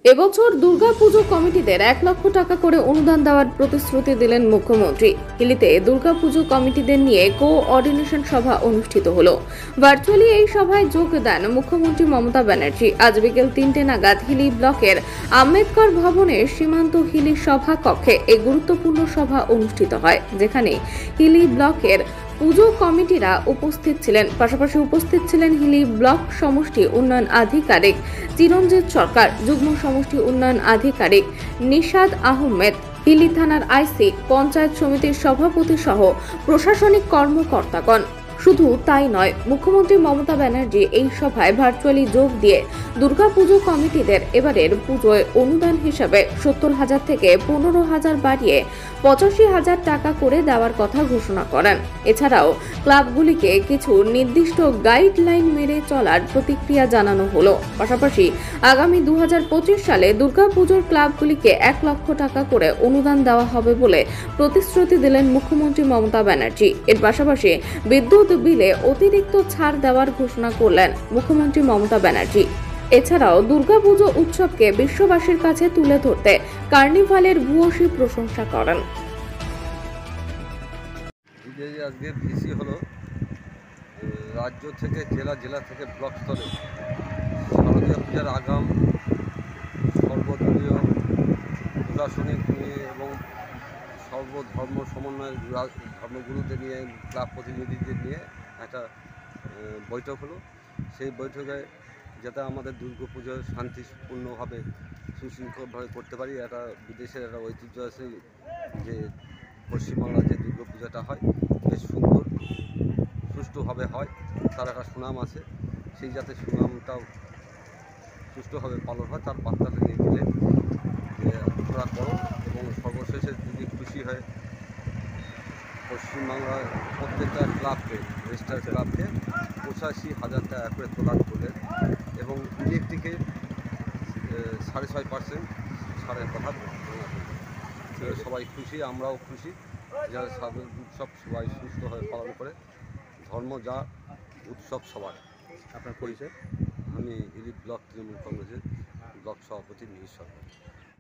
এবছর দুর্গাপুজো কমিটিদের 1 লক্ষ টাকা করে অনুদান দেওয়ার প্রতিশ্রুতি দিলেন মুখ্যমন্ত্রী। হিলিতে দুর্গাপুজো কমিটিদের নিয়ে কোঅর্ডিনেশন সভা অনুষ্ঠিত হলো। ভার্চুয়ালি এই সভায় যোগ দেন মুখ্যমন্ত্রী মমতা ব্যানার্জি। আজ বিকেল 3টে নাগাদ হিলি ব্লকের আম্বেদকর ভবনের সীমান্ত হিলি সভা কক্ষে এই গুরুত্বপূর্ণ সভা অনুষ্ঠিত হয়, যেখানে হিলি ব্লকের পুজো কমিটিরা উপস্থিত ছিলেন। পাশাপাশি উপস্থিত ছিলেন হিলি ব্লক সমষ্টি উন্নয়ন আধিকারিক চিরঞ্জিত সরকার, যুগ্ম সমষ্টি উন্নয়ন আধিকারিক নিশাদ আহমেদ, হিলি থানার আইসি, পঞ্চায়েত সমিতির সভাপতি সহ প্রশাসনিক কর্মকর্তাগণ। শুধু তাই নয়, মুখ্যমন্ত্রী মমতা ব্যানার্জি এই সভায় ভার্চুয়ালি যোগ দিয়ে দুর্গাপুজো কমিটিদের এবারের পুজোয় অনুদান হিসাবে 70,000 থেকে 15,000 বাড়িয়ে 85,000 টাকা করে দেওয়ার কথা ঘোষণা করেন। এছাড়াও ক্লাবগুলিকে কিছু নির্দিষ্ট গাইডলাইন মেনে চলার প্রতিক্রিয়া জানানো হলো। পাশাপাশি আগামী 2025 সালে দুর্গাপুজোর ক্লাবগুলিকে 1 লক্ষ টাকা করে অনুদান দেওয়া হবে বলে প্রতিশ্রুতি দিলেন মুখ্যমন্ত্রী মমতা ব্যানার্জি। এর পাশাপাশি বিদ্যুৎ বিলে অতিরিক্ত ছাড় দেওয়ার ঘোষণা করলেন মুখ্যমন্ত্রী মমতা ব্যানার্জি। এছাড়াও দুর্গাপুজো উৎসবকে বিশ্ববাসীর কাছে তুলে ধরতে কার্নিভালের ভূয়সী প্রশংসা করেন। আজকে ভিসি হলো রাজ্য থেকে জেলা থেকে ব্লক স্তরে শারদীয় পূজার আগাম সর্বদলীয় প্রশাসনিক নিয়ে এবং সর্বধর্ম সমন্বয়ের ধর্মগুরুদের নিয়ে ক্লাব প্রতিনিধিদের নিয়ে একটা বৈঠক হলো। সেই বৈঠকে যাতে আমাদের দুর্গাপুজো শান্তিপূর্ণভাবে সুশৃঙ্খলভাবে করতে পারি, একটা বিদেশের একটা ঐতিহ্য আছে যে পশ্চিমবাংলার যে দুর্গাপূজাটা হয় বেশ সুন্দর সুষ্ঠুভাবে হয়, তার একটা সুনাম আছে। সেই যাতে সুনামটাও সুষ্ঠুভাবে পালন হয় তার বার্তাটা নিয়ে দিলেন যে আপনারা করো, এবং সর্বশেষে যদি খুশি হয় পশ্চিমবাংলার প্রত্যেকটা ক্লাবকে, রেজিস্টার ক্লাবকে 85,000 টাকা করে প্রদান করলেন এবং ইলেকট্রিকে 6.5% ছাড়ের কথা সবাই খুশি, আমরাও খুশি। যারা সাধারণ উৎসব সবাই সুস্থভাবে পালন করে, ধর্ম যা উৎসব সবার। আপনার পরিচয়? আমি হিলি ব্লক তৃণমূল কংগ্রেসের ব্লক সভাপতি মিহির সরকার।